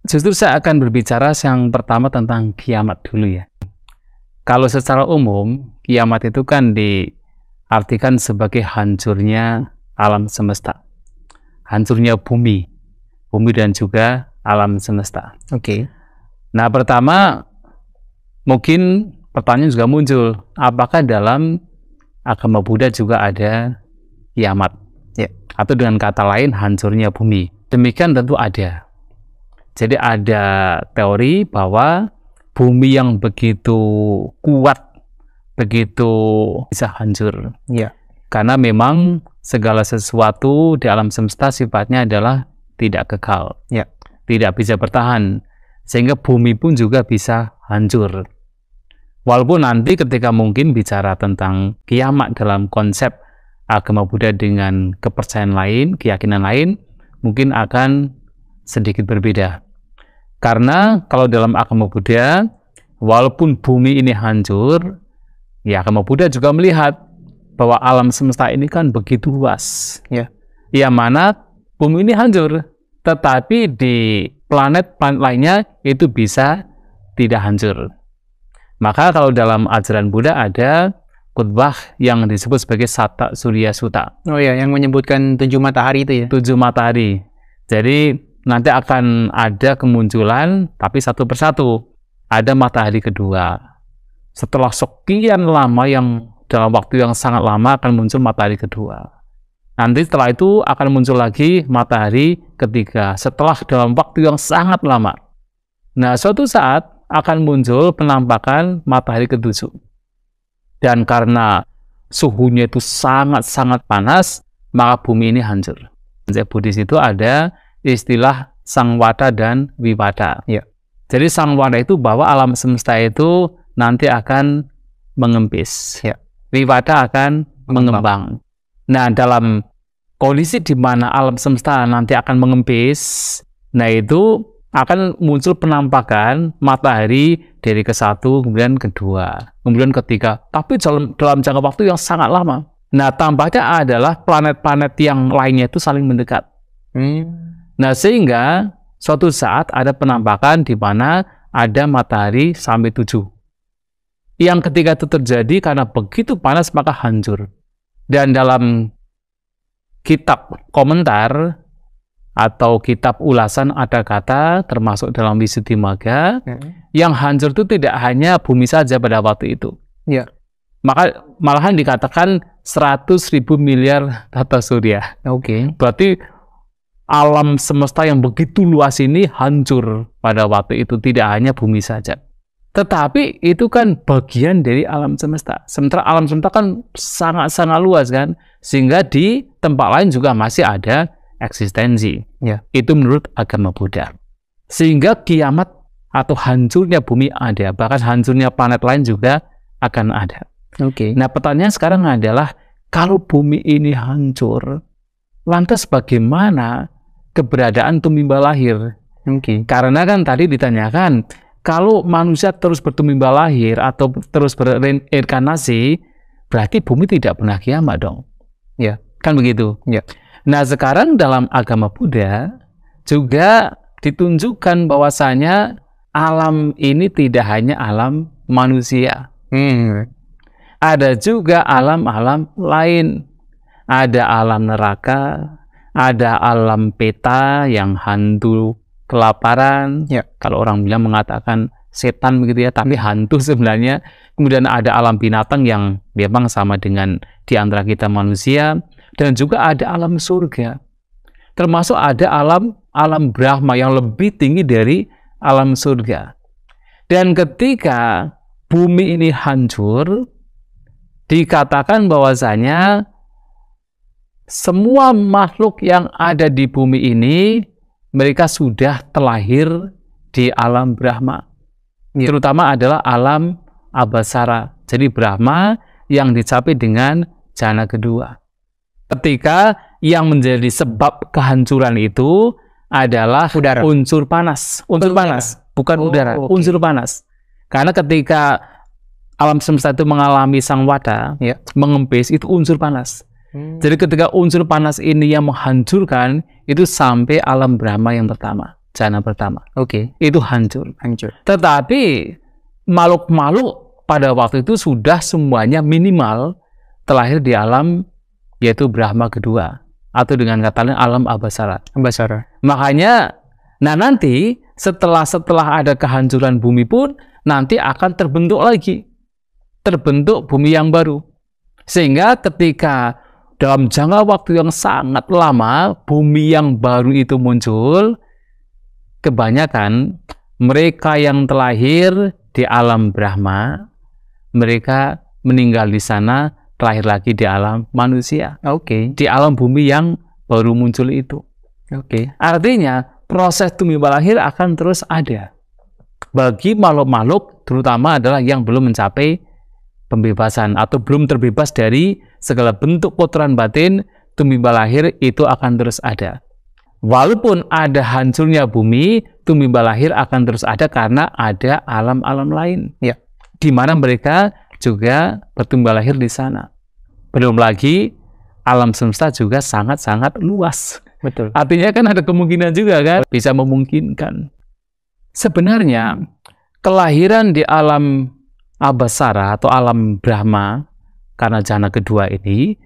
Justru saya akan berbicara yang pertama tentang kiamat dulu ya. Kalau secara umum, kiamat itu kan diartikan sebagai hancurnya alam semesta. Hancurnya bumi dan juga alam semesta. Oke. Nah, pertama, mungkin pertanyaan juga muncul, apakah dalam agama Buddha juga ada kiamat? Ya. Atau dengan kata lain, hancurnya bumi. Demikian tentu ada. Jadi ada teori bahwa bumi yang begitu kuat, begitu bisa hancur. Ya. Karena memang segala sesuatu di alam semesta sifatnya adalah tidak kekal. Ya. Tidak bisa bertahan. Sehingga bumi pun juga bisa hancur. Walaupun nanti ketika mungkin bicara tentang kiamat dalam konsep agama Buddha dengan kepercayaan lain, keyakinan lain, mungkin akan sedikit berbeda. Karena kalau dalam agama Buddha, walaupun bumi ini hancur, ya agama Buddha juga melihat bahwa alam semesta ini kan begitu luas. Ya. Yang mana bumi ini hancur, tetapi di planet-planet lainnya itu bisa tidak hancur. Maka kalau dalam ajaran Buddha ada khutbah yang disebut sebagai Satta Surya Sutta. Oh ya, yang menyebutkan 7 matahari itu ya? 7 matahari. Jadi nanti akan ada kemunculan, tapi satu persatu. Ada matahari kedua. Setelah sekian lama dalam waktu yang sangat lama akan muncul matahari kedua. Nanti setelah itu akan muncul lagi matahari ketiga. Setelah dalam waktu yang sangat lama. Nah, suatu saat akan muncul penampakan matahari ketujuh. Dan karena suhunya itu sangat-sangat panas, maka bumi ini hancur. Di Buddhis itu ada istilah Sangwada dan Viwada. Ya. Jadi Sangwada itu bahwa alam semesta itu nanti akan mengempis. Ya. Viwada akan mengembang. Nah, dalam kondisi di mana alam semesta nanti akan mengempis, nah itu akan muncul penampakan matahari dari ke-1, kemudian kedua, kemudian ketiga. Tapi dalam jangka waktu yang sangat lama. Nah, tampaknya adalah planet-planet yang lainnya itu saling mendekat. Nah, sehingga suatu saat ada penampakan di mana ada matahari sampai 7. Yang ketika itu terjadi karena begitu panas maka hancur. Dan dalam kitab komentar atau kitab ulasan ada kata termasuk dalam Visuddhimagga yang hancur itu tidak hanya bumi saja pada waktu itu. Ya. Maka malahan dikatakan 100.000 miliar tata surya. Oke. Berarti alam semesta yang begitu luas ini hancur pada waktu itu, tidak hanya bumi saja. Tetapi itu kan bagian dari alam semesta. Sementara alam semesta kan sangat-sangat luas kan, sehingga di tempat lain juga masih ada eksistensi. Ya. Itu menurut agama Buddha. Sehingga kiamat atau hancurnya bumi ada, bahkan hancurnya planet lain juga akan ada. Oke. Nah, pertanyaan sekarang adalah kalau bumi ini hancur, lantas bagaimana keberadaan tumimba lahir? Oke. Karena kan tadi ditanyakan, kalau manusia terus bertumimba lahir atau terus berreinkarnasi, berarti bumi tidak pernah kiamat dong. Ya. Kan begitu? Ya. Nah, sekarang dalam agama Buddha juga ditunjukkan bahwasanya alam ini tidak hanya alam manusia. Ada juga alam-alam lain. Ada alam neraka, ada alam peta yang hantu kelaparan. Ya. Kalau orang bilang mengatakan setan begitu ya, tapi hantu sebenarnya. Kemudian ada alam binatang yang memang sama dengan di antara kita manusia, dan juga ada alam surga. Termasuk ada alam Brahma yang lebih tinggi dari alam surga. Dan ketika bumi ini hancur, dikatakan bahwasanya semua makhluk yang ada di bumi ini, mereka sudah terlahir di alam Brahma. Ya. Terutama adalah alam Abhasara. Jadi Brahma yang dicapai dengan jana kedua. Ketika yang menjadi sebab kehancuran itu adalah udara. Unsur panas. Unsur panas, bukan udara. Okay. Unsur panas. Karena ketika alam semesta itu mengalami sangwada, ya, mengempis, itu unsur panas. Jadi ketika unsur panas ini yang menghancurkan, itu sampai alam Brahma yang pertama. jana pertama. Oke. Itu hancur. Hancur. Tetapi makhluk-makhluk pada waktu itu sudah semuanya minimal terlahir di alam, yaitu Brahma kedua, atau dengan kata lain alam Abhasara. Abhasara. Makanya, nah nanti setelah ada kehancuran bumi pun nanti akan terbentuk lagi, terbentuk bumi yang baru. Sehingga ketika dalam jangka waktu yang sangat lama bumi yang baru itu muncul, kebanyakan mereka yang terlahir di alam Brahma, mereka meninggal di sana, terlahir lagi di alam manusia. Oke. Di alam bumi yang baru muncul itu. Oke. Artinya proses tumimbal lahir akan terus ada bagi makhluk-makhluk, terutama adalah yang belum mencapai pembebasan atau belum terbebas dari segala bentuk kotoran batin. Tumimbal lahir itu akan terus ada. Walaupun ada hancurnya bumi, tumimbal lahir akan terus ada karena ada alam-alam lain. Ya. Di mana mereka juga bertumbal lahir di sana. Belum lagi alam semesta juga sangat-sangat luas. Betul. Artinya kan ada kemungkinan juga kan bisa memungkinkan. Sebenarnya kelahiran di alam Abhasara atau alam Brahma karena jana kedua ini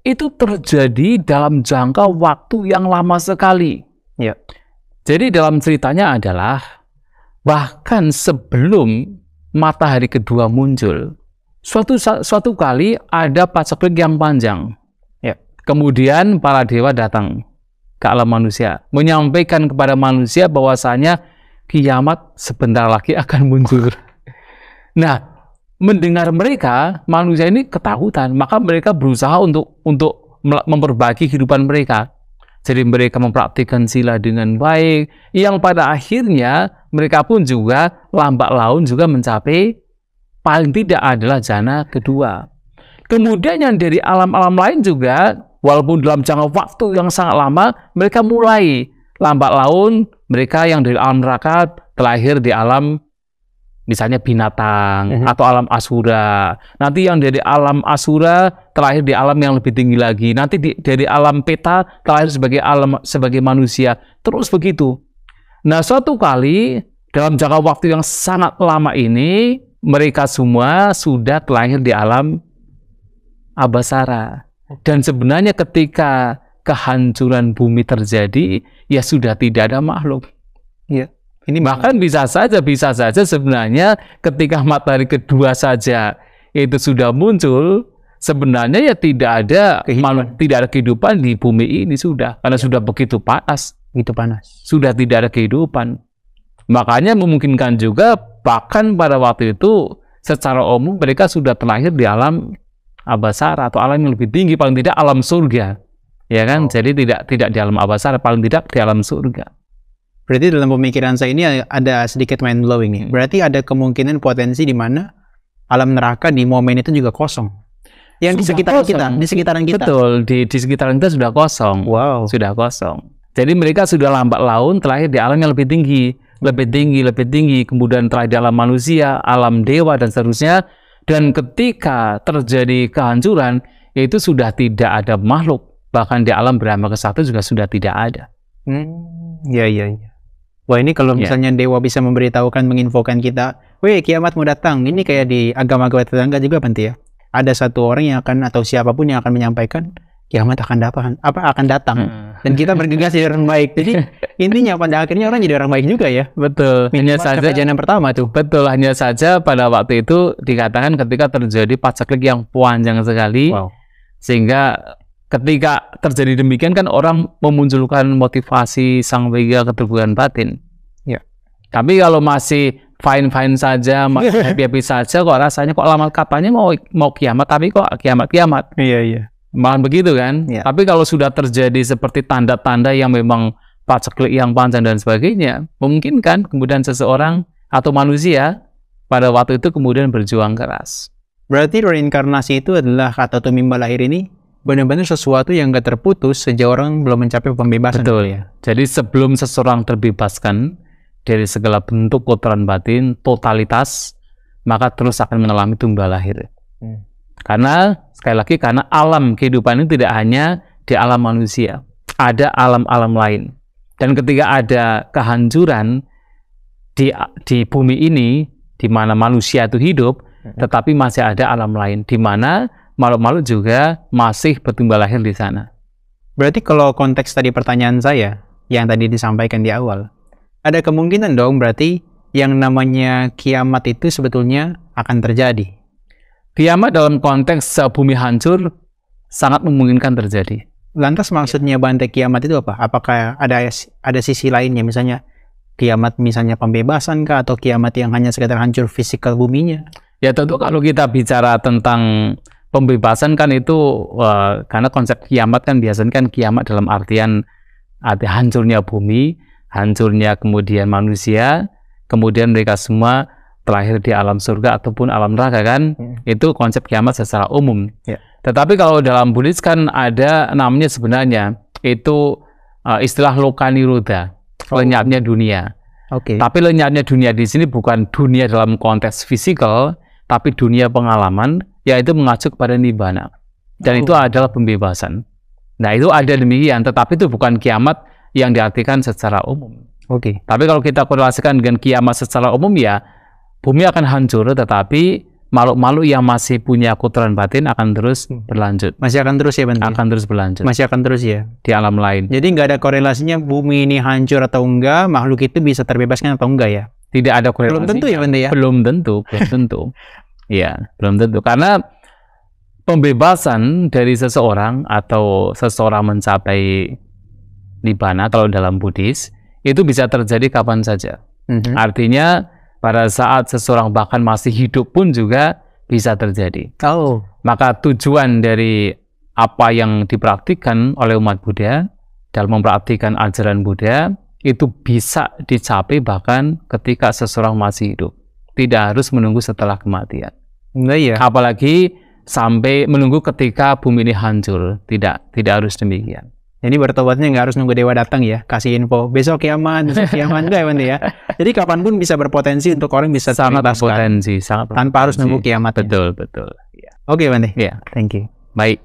itu terjadi dalam jangka waktu yang lama sekali. Ya. Jadi dalam ceritanya adalah bahkan sebelum matahari kedua muncul, suatu kali ada paceklik yang panjang. Ya. Kemudian para dewa datang ke alam manusia, menyampaikan kepada manusia bahwasanya kiamat sebentar lagi akan muncul. Nah, mendengar mereka, manusia ini ketakutan, maka mereka berusaha untuk memperbaiki kehidupan mereka. Jadi mereka mempraktikkan sila dengan baik, yang pada akhirnya mereka pun juga lambat laun juga mencapai paling tidak adalah jana kedua. Kemudian yang dari alam-alam lain juga, walaupun dalam jangka waktu yang sangat lama, mereka mulai lambat laun, mereka yang dari alam neraka terlahir di alam misalnya binatang atau alam asura. Nanti yang dari alam asura terlahir di alam yang lebih tinggi lagi. Nanti dari alam peta terlahir sebagai manusia. Terus begitu. Nah, suatu kali dalam jangka waktu yang sangat lama ini, mereka semua sudah terlahir di alam Abhasara. Dan sebenarnya ketika kehancuran bumi terjadi, ya sudah tidak ada makhluk. Iya. Ini bahkan bisa saja sebenarnya ketika matahari kedua saja itu sudah muncul, sebenarnya ya tidak ada kehidupan di bumi ini sudah, karena sudah begitu panas, sudah tidak ada kehidupan. Makanya memungkinkan juga bahkan pada waktu itu secara umum mereka sudah terlahir di alam Abhasara atau alam yang lebih tinggi, paling tidak alam surga, ya kan? Jadi tidak di alam Abhasara, paling tidak di alam surga. Berarti dalam pemikiran saya ini ada sedikit mind blowing nih. Berarti ada kemungkinan potensi di mana alam neraka di momen itu juga kosong. Yang di sekitaran kita. Betul, di sekitaran kita sudah kosong. Wow. Sudah kosong. Jadi mereka sudah lambat laun terlahir di alam yang lebih tinggi, kemudian terlahir di alam manusia, alam dewa dan seterusnya. Dan ketika terjadi kehancuran, itu sudah tidak ada makhluk. Bahkan di alam Brahma ke-1 juga sudah tidak ada. Iya. Wah, ini kalau misalnya dewa bisa memberitahukan, menginfokan kita, weh kiamat mau datang. Ini kayak di agama-agama tetangga juga Bante ya. Ada satu orang yang akan, atau siapapun yang akan menyampaikan kiamat akan datang. Dan kita bergegas jadi orang baik. Jadi intinya pada akhirnya orang jadi orang baik juga ya. Betul. Hanya saja jana pertama tuh. Betul, hanya saja pada waktu itu dikatakan ketika terjadi paceklik yang panjang sekali. Wow. Sehingga ketika terjadi demikian kan orang memunculkan motivasi sang vega keterbukaan batin. Ya. Tapi kalau masih fine saja, happy saja, kok rasanya kok lama katanya mau kiamat, tapi kok kiamat. Iya. Malah begitu kan. Ya. Tapi kalau sudah terjadi seperti tanda-tanda yang memang paceklik yang panjang dan sebagainya, memungkinkan kemudian seseorang atau manusia pada waktu itu kemudian berjuang keras. Berarti reinkarnasi itu adalah kata tumimbal lahir ini benar-benar sesuatu yang gak terputus sejak orang belum mencapai pembebasan. Betul ya. Jadi sebelum seseorang terbebaskan dari segala bentuk kotoran batin, totalitas, maka terus akan mengalami tumbal lahir. Karena sekali lagi karena alam kehidupan ini tidak hanya di alam manusia, ada alam-alam lain. Dan ketika ada kehancuran di bumi ini, di mana manusia itu hidup, tetapi masih ada alam lain, di mana makhluk-makhluk juga masih bertumbuh lahir di sana. Berarti kalau konteks tadi pertanyaan saya, yang tadi disampaikan di awal, ada kemungkinan dong berarti yang namanya kiamat itu sebetulnya akan terjadi. Kiamat dalam konteks bumi hancur sangat memungkinkan terjadi. Lantas maksudnya Bante kiamat itu apa? Apakah ada sisi lainnya, misalnya kiamat misalnya pembebasan kah, atau kiamat yang hanya sekedar hancur fisikal buminya? Ya tentu kalau kita bicara tentang pembebasan kan itu karena konsep kiamat kan biasanya kan kiamat dalam artian ada hancurnya bumi, hancurnya kemudian manusia, kemudian mereka semua terlahir di alam surga ataupun alam neraka kan, itu konsep kiamat secara umum. Tetapi kalau dalam Buddhis kan ada namanya sebenarnya itu istilah lokaniruddha, lenyapnya dunia. Tapi lenyapnya dunia di sini bukan dunia dalam konteks fisikal, tapi dunia pengalaman, yaitu mengacu kepada nibbana. Dan itu adalah pembebasan. Nah itu ada demikian, tetapi itu bukan kiamat yang diartikan secara umum. Tapi kalau kita korelasikan dengan kiamat secara umum ya, bumi akan hancur, tetapi makhluk-makhluk yang masih punya kotoran batin akan terus berlanjut. Masih akan terus ya Bante? Akan terus berlanjut. Masih akan terus ya? Di alam lain. Jadi nggak ada korelasinya bumi ini hancur atau enggak, makhluk itu bisa terbebaskan atau enggak ya? Tidak ada korelasi. Belum tentu ya Bante ya? Belum tentu, belum tentu. Ya, belum tentu. Karena pembebasan dari seseorang atau seseorang mencapai nibbana kalau dalam Buddhis, itu bisa terjadi kapan saja. Artinya pada saat seseorang bahkan masih hidup pun juga bisa terjadi. Maka tujuan dari apa yang dipraktikkan oleh umat Buddha dalam mempraktikkan ajaran Buddha itu bisa dicapai bahkan ketika seseorang masih hidup. Tidak harus menunggu setelah kematian. Apalagi sampai menunggu ketika bumi ini hancur. Tidak harus demikian. Jadi bertobatnya nggak harus nunggu dewa datang ya, kasih info besok kiamat enggak ya Bante ya. Jadi kapanpun bisa berpotensi untuk orang bisa sangat berpotensi, tanpa harus nunggu kiamat. Betul. Oke Bante. Ya, thank you. Baik.